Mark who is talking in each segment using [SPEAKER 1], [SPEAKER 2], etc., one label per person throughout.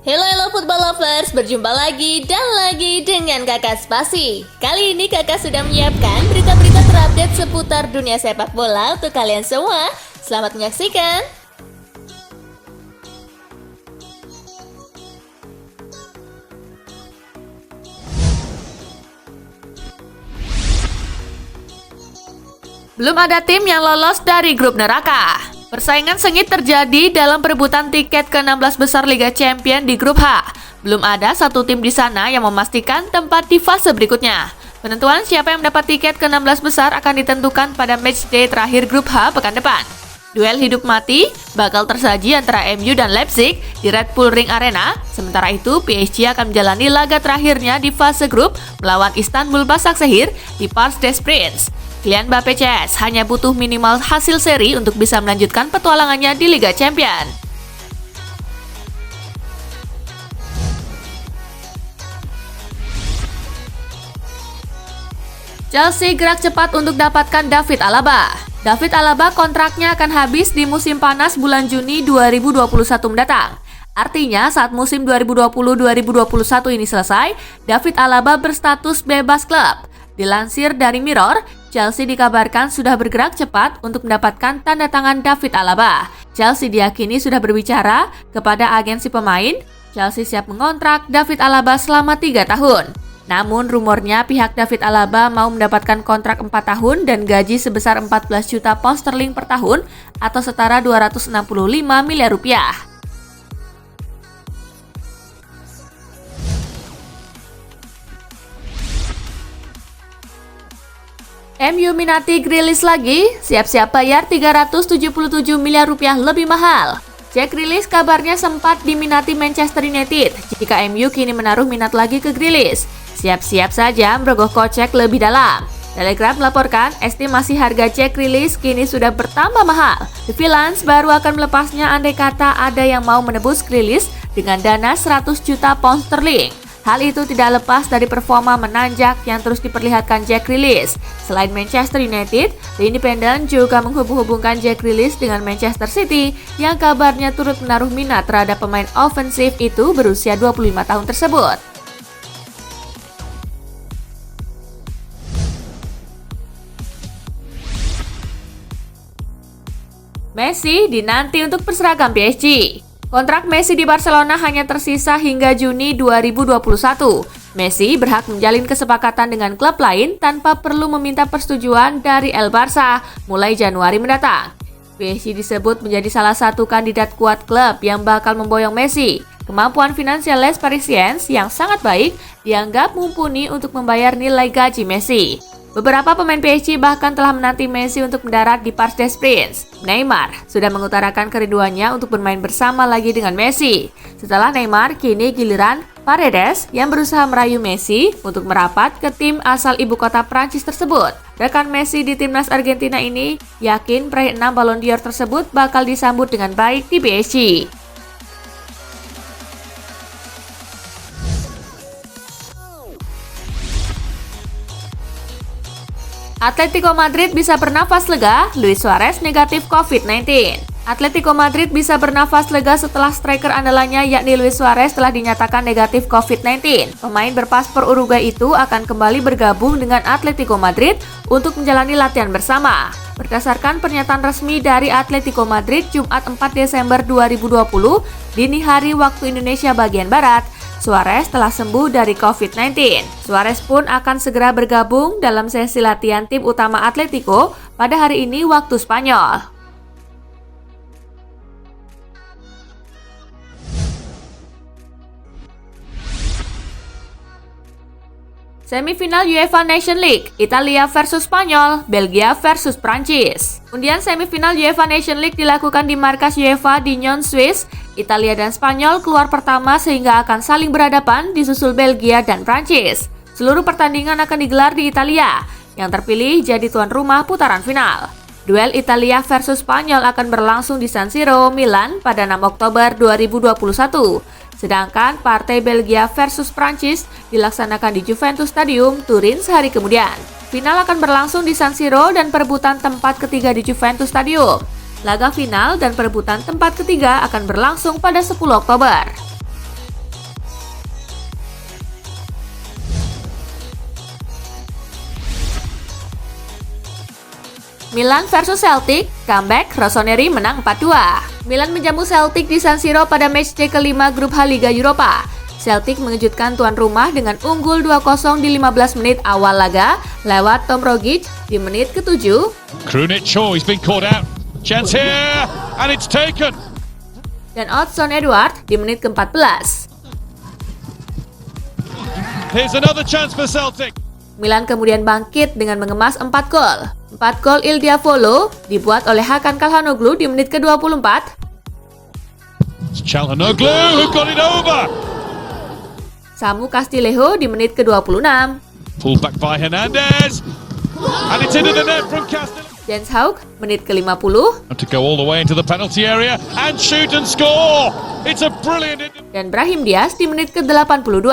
[SPEAKER 1] Halo football lovers, berjumpa lagi dan lagi dengan Kakak Spasi. Kali ini Kakak sudah menyiapkan berita-berita terupdate seputar dunia sepak bola untuk kalian semua. Selamat menyaksikan. Belum ada tim yang lolos dari grup neraka. Persaingan sengit terjadi dalam perebutan tiket ke-16 besar Liga Champions di grup H. Belum ada satu tim di sana yang memastikan tempat di fase berikutnya. Penentuan siapa yang mendapat tiket ke-16 besar akan ditentukan pada matchday terakhir grup H pekan depan. Duel hidup mati bakal tersaji antara MU dan Leipzig di Red Bull Ring Arena. Sementara itu, PSG akan menjalani laga terakhirnya di fase grup melawan Istanbul Basaksehir di Parc des Princes. Kylian Mbappé CS hanya butuh minimal hasil seri untuk bisa melanjutkan petualangannya di Liga Champions. Chelsea gerak cepat untuk dapatkan David Alaba. David Alaba kontraknya akan habis di musim panas bulan Juni 2021 mendatang. Artinya saat musim 2020-2021 ini selesai, David Alaba berstatus bebas klub. Dilansir dari Mirror, Chelsea dikabarkan sudah bergerak cepat untuk mendapatkan tanda tangan David Alaba. Chelsea diyakini sudah berbicara kepada agensi pemain. Chelsea siap mengontrak David Alaba selama 3 tahun. Namun rumornya pihak David Alaba mau mendapatkan kontrak 4 tahun dan gaji sebesar 14 juta pound sterling per tahun atau setara 265 miliar rupiah. MU minati Grealish lagi, siap-siap bayar 377 miliar rupiah lebih mahal. Jack Grealish kabarnya sempat diminati Manchester United. Jika MU kini menaruh minat lagi ke Grealish, siap-siap saja merogoh kocek lebih dalam. Telegraph melaporkan estimasi harga Jack Grealish kini sudah bertambah mahal. The Villains baru akan melepasnya andai kata ada yang mau menebus Grealish dengan dana 100 juta pound sterling. Hal itu tidak lepas dari performa menanjak yang terus diperlihatkan Jack Grealish. Selain Manchester United, The Independent juga menghubung-hubungkan Jack Grealish dengan Manchester City yang kabarnya turut menaruh minat terhadap pemain ofensif itu berusia 25 tahun tersebut. Messi dinanti untuk berseragam PSG. Kontrak Messi di Barcelona hanya tersisa hingga Juni 2021. Messi berhak menjalin kesepakatan dengan klub lain tanpa perlu meminta persetujuan dari El Barça mulai Januari mendatang. PSG disebut menjadi salah satu kandidat kuat klub yang bakal memboyong Messi. Kemampuan finansial Les Parisiens yang sangat baik dianggap mumpuni untuk membayar nilai gaji Messi. Beberapa pemain PSG bahkan telah menanti Messi untuk mendarat di Parc des Princes. Neymar sudah mengutarakan kerinduannya untuk bermain bersama lagi dengan Messi. Setelah Neymar, kini giliran Paredes yang berusaha merayu Messi untuk merapat ke tim asal ibu kota Prancis tersebut. Rekan Messi di timnas Argentina ini yakin peraih 6 Ballon d'Or tersebut bakal disambut dengan baik di PSG. Atletico Madrid bisa bernafas lega, Luis Suarez negatif COVID-19. Atletico Madrid bisa bernafas lega setelah striker andalannya yakni Luis Suarez telah dinyatakan negatif COVID-19. Pemain berpaspor Uruguay itu akan kembali bergabung dengan Atletico Madrid untuk menjalani latihan bersama. Berdasarkan pernyataan resmi dari Atletico Madrid Jumat 4 Desember 2020, dini hari waktu Indonesia bagian Barat, Suarez telah sembuh dari COVID-19. Suarez pun akan segera bergabung dalam sesi latihan tim utama Atletico pada hari ini waktu Spanyol. Semifinal UEFA Nation League, Italia versus Spanyol, Belgia versus Prancis. Undian semifinal UEFA Nation League dilakukan di markas UEFA di Nyon, Swiss. Italia dan Spanyol keluar pertama sehingga akan saling berhadapan disusul Belgia dan Prancis. Seluruh pertandingan akan digelar di Italia. Yang terpilih jadi tuan rumah putaran final. Duel Italia versus Spanyol akan berlangsung di San Siro, Milan pada 6 Oktober 2021. Sedangkan partai Belgia versus Prancis dilaksanakan di Juventus Stadium, Turin sehari kemudian. Final akan berlangsung di San Siro dan perebutan tempat ketiga di Juventus Stadium. Laga final dan perebutan tempat ketiga akan berlangsung pada 10 Oktober. Milan versus Celtic, comeback, Rossoneri menang 4-2. Milan menjamu Celtic di San Siro pada matchday kelima grup H Liga Eropa. Celtic mengejutkan tuan rumah dengan unggul 2-0 di 15 menit awal laga lewat Tom Rogic di menit ke-7.
[SPEAKER 2] Krunic, he's been caught out. Chance here, and it's taken.
[SPEAKER 1] Dan Odsonne Edouard di menit ke-14.
[SPEAKER 2] Here's another chance for Celtic.
[SPEAKER 1] Milan kemudian bangkit dengan mengemas 4 gol. 4 gol Il Diavolo dibuat oleh Hakan Calhanoglu di menit ke-24.
[SPEAKER 2] It's Calhanoglu who got it over.
[SPEAKER 1] Samu Castillejo di menit ke-26.
[SPEAKER 2] Pulled back by Hernandez. And it's into the net from Castillejo.
[SPEAKER 1] Jens Haug menit ke-50.
[SPEAKER 2] To go all the way into the penalty area and shoot and score. It's a brilliant.
[SPEAKER 1] Dan Brahim Diaz di menit ke-82.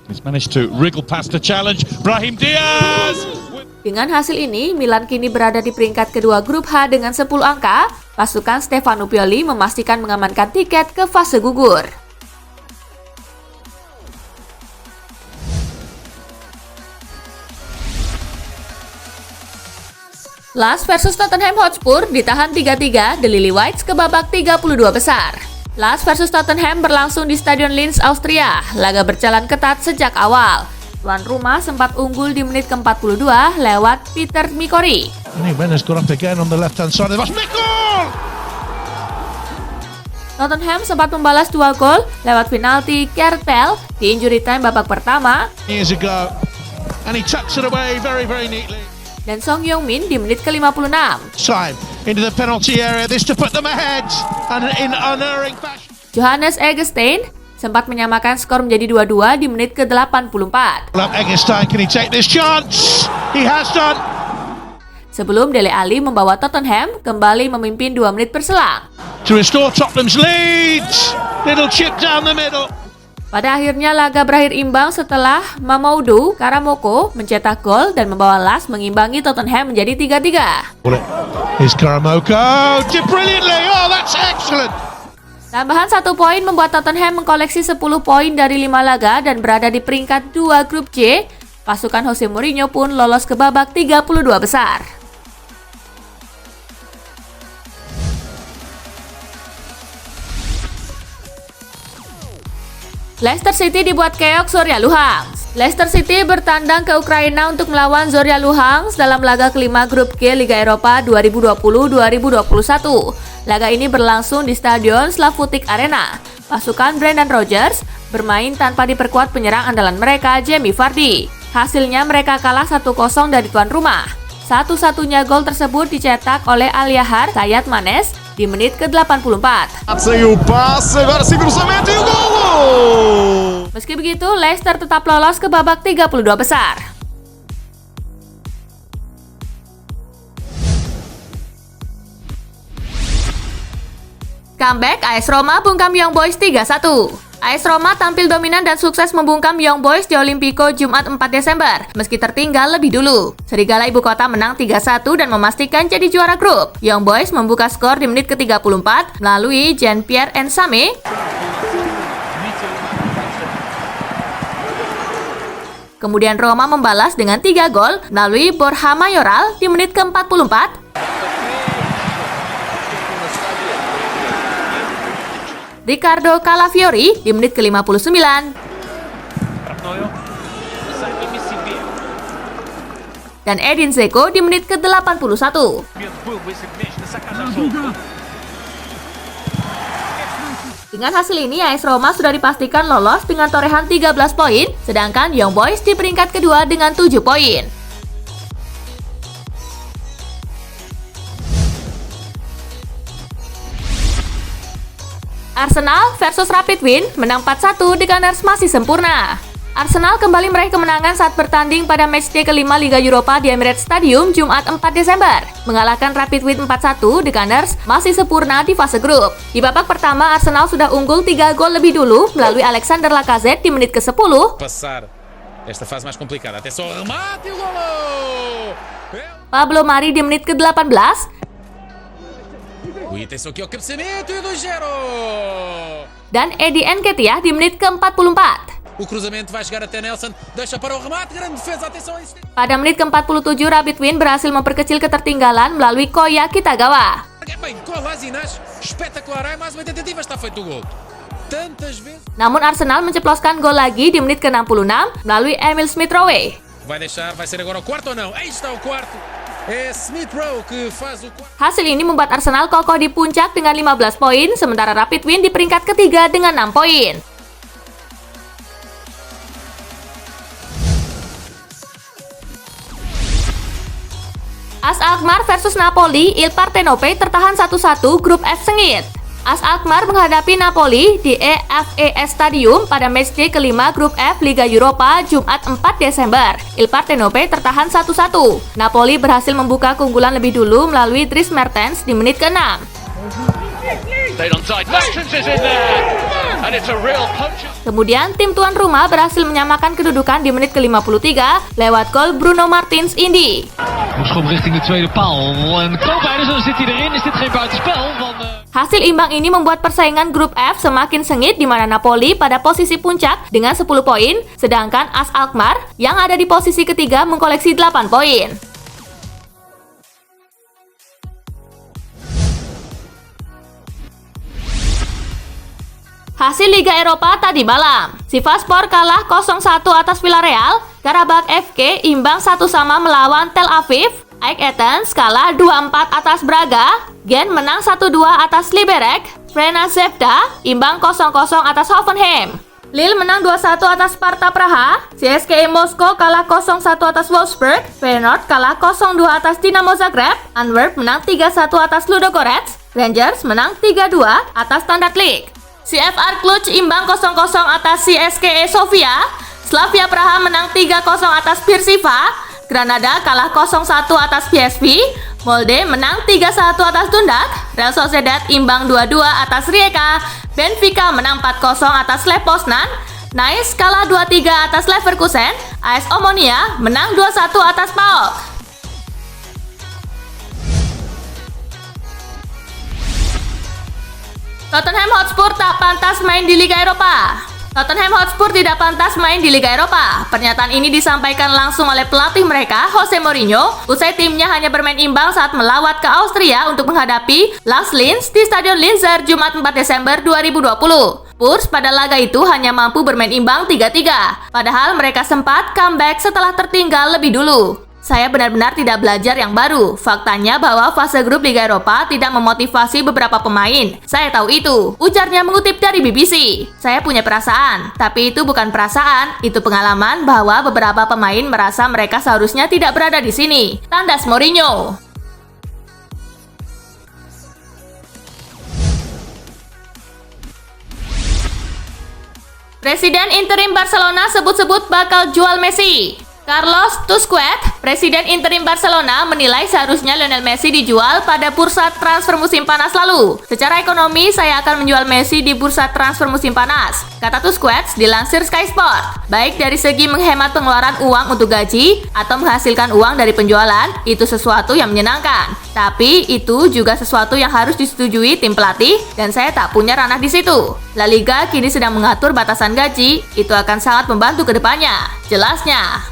[SPEAKER 2] He's managed to wriggle past the challenge. Brahim Diaz.
[SPEAKER 1] Dengan hasil ini, Milan kini berada di peringkat kedua grup H dengan 10 angka. Pasukan Stefano Pioli memastikan mengamankan tiket ke fase gugur. Lens versus Tottenham Hotspur ditahan 3-3, The Lily-Whites ke babak 32 besar. Lens versus Tottenham berlangsung di Stadion Linz, Austria. Laga berjalan ketat sejak awal. Tuan rumah sempat unggul di menit ke-42 lewat Peter Mikori.
[SPEAKER 3] Jimenez got up again on the left-hand side of the box. Mikol!
[SPEAKER 1] Tottenham sempat membalas 2 gol lewat penalti Gareth Bale di injury time babak pertama.
[SPEAKER 3] Years ago, and he tucks it away very, very neatly.
[SPEAKER 1] Dan Song Heung-min di menit ke-56.
[SPEAKER 3] Time into the penalty area. This to put them ahead, and in unerring fashion.
[SPEAKER 1] Johannes Eggestein sempat menyamakan skor menjadi 2-2 di menit ke-84.
[SPEAKER 3] Eggestein, can he take this chance? He has done.
[SPEAKER 1] Sebelum Dele Alli membawa Tottenham kembali memimpin 2 menit berselang.
[SPEAKER 3] To restore Tottenham's lead. Little chip down the middle.
[SPEAKER 1] Pada akhirnya laga berakhir imbang setelah Mamoudou Karamoko mencetak gol dan membawa Lens mengimbangi Tottenham menjadi 3-3.
[SPEAKER 3] Here's Karamoko. Did brilliantly. Oh, that's excellent.
[SPEAKER 1] Tambahan 1 poin membuat Tottenham mengkoleksi 10 poin dari 5 laga dan berada di peringkat 2 grup C. Pasukan Jose Mourinho pun lolos ke babak 32 besar. Leicester City dibuat keok Zorya Luhansk. Leicester City bertandang ke Ukraina untuk melawan Zorya Luhansk dalam laga kelima grup G Liga Eropa 2020-2021. Laga ini berlangsung di Stadion Slavutic Arena. Pasukan Brendan Rodgers bermain tanpa diperkuat penyerang andalan mereka, Jamie Vardy. Hasilnya mereka kalah 1-0 dari tuan rumah. Satu-satunya gol tersebut dicetak oleh Al-Yahar Sayat Manes di menit ke-84. Meski begitu, Leicester tetap lolos ke babak 32 besar. Comeback AS Roma bungkam Young Boys 3-1. AS Roma tampil dominan dan sukses membungkam Young Boys di Olimpico Jumat 4 Desember, meski tertinggal lebih dulu. Serigala Ibu Kota menang 3-1 dan memastikan jadi juara grup. Young Boys membuka skor di menit ke-34 melalui Jean-Pierre Nsame. Kemudian Roma membalas dengan 3 gol melalui Borja Mayoral di menit ke-44. Ricardo Calafiori di menit ke-59. Dan Edin Dzeko di menit ke-81. Dengan hasil ini, AS Roma sudah dipastikan lolos dengan torehan 13 poin, sedangkan Young Boys di peringkat kedua dengan 7 poin. Arsenal versus Rapid Wien menang 4-1, The Gunners masih sempurna. Arsenal kembali meraih kemenangan saat bertanding pada matchday kelima Liga Eropa di Emirates Stadium Jumat 4 Desember. Mengalahkan Rapid Wien 4-1, The Gunners masih sempurna di fase grup. Di babak pertama, Arsenal sudah unggul 3 gol lebih dulu melalui Alexander Lacazette di menit ke-10.
[SPEAKER 4] Esta fase mais complicada. Atenção, remate e o golo!
[SPEAKER 1] Pablo Mari di menit ke-18.
[SPEAKER 4] Atenção aqui ao cabeceamento e 2-0!
[SPEAKER 1] Dan Eddie Nketiah di menit ke-44.
[SPEAKER 4] O cruzamento vai chegar até Nelson, deixa para o remate, grande defesa, atenção a isso.
[SPEAKER 1] Pada menit ke-47, Rabbit Win berhasil memperkecil ketertinggalan melalui Koya Kitagawa.
[SPEAKER 4] Bem, Kovacic, espetacular, é mais uma tentativa, está feito o gol. Tantas vezes.
[SPEAKER 1] Namun Arsenal menceploskan gol lagi di menit ke-66 melalui Emil Smith-Rowe.
[SPEAKER 4] Vai ser agora o quarto ou não? Aí está o quarto. É Smith Rowe que faz o quarto.
[SPEAKER 1] Hasil ini membuat Arsenal kokoh di puncak dengan 15 poin, sementara Rapid Wien di peringkat ketiga dengan 6 poin. AS Alkmaar versus Napoli, Il Partenope tertahan 1-1 grup F sengit. AS Alkmaar menghadapi Napoli di EFES Stadium pada matchday kelima grup F Liga Eropa Jumat 4 Desember. Il Partenope tertahan 1-1. Napoli berhasil membuka keunggulan lebih dulu melalui Dries Mertens di menit ke-6. Kemudian tim tuan rumah berhasil menyamakan kedudukan di menit ke-53 lewat gol Bruno Martins Indy.
[SPEAKER 5] Schop richting de tweede paal en Koopmeiners, dan zit hij erin. Is dit geen buitenspel?
[SPEAKER 1] Hasil imbang ini membuat persaingan grup F semakin sengit di mana Napoli pada posisi puncak dengan 10 poin, sedangkan AS Alkmaar yang ada di posisi ketiga mengkoleksi 8 poin. Hasil Liga Eropa tadi malam, Sivasspor kalah 0-1 atas Villarreal, Karabakh FK imbang 1-1 melawan Tel Aviv, AEK Athens kalah 2-4 atas Braga, Gen menang 1-2 atas Liberec, Crvena Zvezda imbang 0-0 atas Hoffenheim, Lille menang 2-1 atas Sparta Praha, CSKA Moskow kalah 0-1 atas Wolfsburg, Feyenoord kalah 0-2 atas Dinamo Zagreb, Antwerp menang 3-1 atas Ludogorets, Rangers menang 3-2 atas Standard Liège. CFR Cluj imbang 0-0 atas CSKA Sofia, Slavia Praha menang 3-0 atas Beersheva, Granada kalah 0-1 atas PSV, Molde menang 3-1 atas Dundalk, Real Sociedad imbang 2-2 atas Rijeka, Benfica menang 4-0 atas Lech Poznan, Nice kalah 2-3 atas Leverkusen, AS Omonia menang 2-1 atas PAOK. Tottenham Hotspur tak pantas main di Liga Eropa. Tottenham Hotspur tidak pantas main di Liga Eropa. Pernyataan ini disampaikan langsung oleh pelatih mereka, Jose Mourinho, usai timnya hanya bermain imbang saat melawat ke Austria untuk menghadapi Lars Linz di Stadion Linzer Jumat 4 Desember 2020. Spurs pada laga itu hanya mampu bermain imbang 3-3, padahal mereka sempat comeback setelah tertinggal lebih dulu. Saya benar-benar tidak belajar yang baru. Faktanya bahwa fase grup Liga Eropa tidak memotivasi beberapa pemain. Saya tahu itu, ujarnya mengutip dari BBC. Saya punya perasaan, tapi itu bukan perasaan, itu pengalaman bahwa beberapa pemain merasa mereka seharusnya tidak berada di sini. Tandas Mourinho. Presiden interim Barcelona sebut-sebut bakal jual Messi. Carlos Tusquets, Presiden interim Barcelona, menilai seharusnya Lionel Messi dijual pada bursa transfer musim panas lalu. Secara ekonomi, saya akan menjual Messi di bursa transfer musim panas, kata Tusquets dilansir Sky Sport. Baik dari segi menghemat pengeluaran uang untuk gaji atau menghasilkan uang dari penjualan, itu sesuatu yang menyenangkan. Tapi itu juga sesuatu yang harus disetujui tim pelatih dan saya tak punya ranah di situ. La Liga kini sedang mengatur batasan gaji, itu akan sangat membantu ke depannya, jelasnya.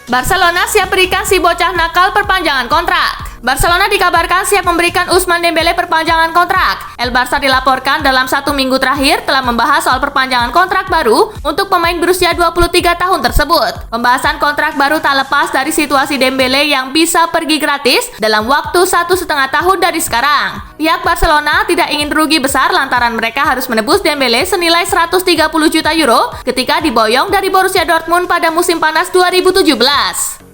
[SPEAKER 1] Barcelona siap berikan si bocah nakal perpanjangan kontrak. Barcelona dikabarkan siap memberikan Ousmane Dembélé perpanjangan kontrak. El Barça dilaporkan dalam 1 minggu terakhir telah membahas soal perpanjangan kontrak baru untuk pemain berusia 23 tahun tersebut. Pembahasan kontrak baru tak lepas dari situasi Dembélé yang bisa pergi gratis dalam waktu 1,5 tahun dari sekarang. Pihak Barcelona tidak ingin rugi besar lantaran mereka harus menebus Dembélé senilai 130 juta euro ketika diboyong dari Borussia Dortmund pada musim panas 2017.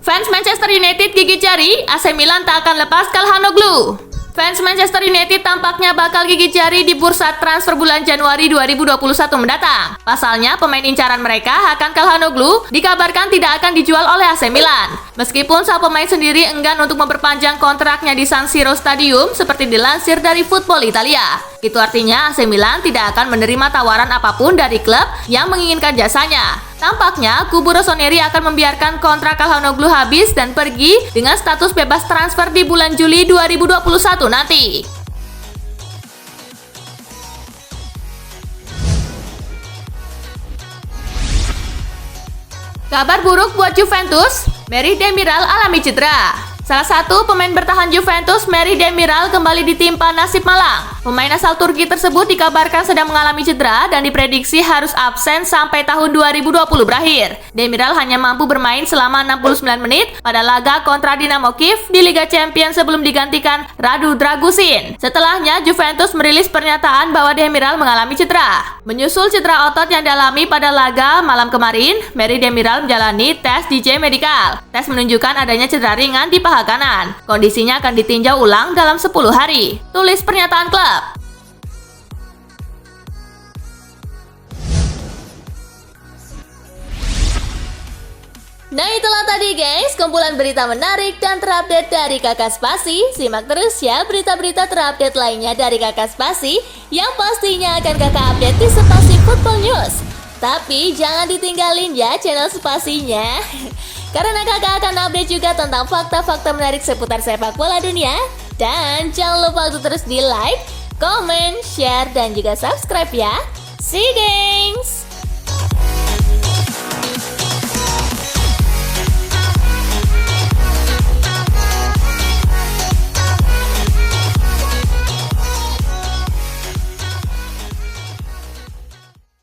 [SPEAKER 1] Fans Manchester United gigit jari, AC Milan tak akan lepas Calhanoglu. Fans Manchester United tampaknya bakal gigit jari di bursa transfer bulan Januari 2021 mendatang. Pasalnya, pemain incaran mereka, Hakan Calhanoglu, dikabarkan tidak akan dijual oleh AC Milan. Meskipun sang pemain sendiri enggan untuk memperpanjang kontraknya di San Siro Stadium seperti dilansir dari Football Italia. Itu artinya AC Milan tidak akan menerima tawaran apapun dari klub yang menginginkan jasanya. Tampaknya kubu Rossoneri akan membiarkan kontrak Calhanoglu habis dan pergi dengan status bebas transfer di bulan Juli 2021 nanti. Kabar buruk buat Juventus, Merih Demiral alami cedera. Salah satu pemain bertahan Juventus, Merih Demiral, kembali ditimpa nasib malang. Pemain asal Turki tersebut dikabarkan sedang mengalami cedera dan diprediksi harus absen sampai tahun 2020 berakhir. Demiral hanya mampu bermain selama 69 menit pada laga kontra Dinamo Kiev di Liga Champions sebelum digantikan Radu Dragusin. Setelahnya, Juventus merilis pernyataan bahwa Demiral mengalami cedera. Menyusul cedera otot yang dialami pada laga malam kemarin, Merih Demiral menjalani tes DJ Medical. Tes menunjukkan adanya cedera ringan di paha kanan. Kondisinya akan ditinjau ulang dalam 10 hari. Tulis pernyataan klub. Nah, itulah tadi guys, kumpulan berita menarik dan terupdate dari Kakak Spasi. Simak terus ya berita-berita terupdate lainnya dari Kakak Spasi yang pastinya akan Kakak update di Spasi Football News. Tapi jangan ditinggalin ya channel Spasinya. Karena kakak akan update juga tentang fakta-fakta menarik seputar sepak bola dunia. Dan jangan lupa untuk terus di like, comment, share, dan juga subscribe ya. See you guys!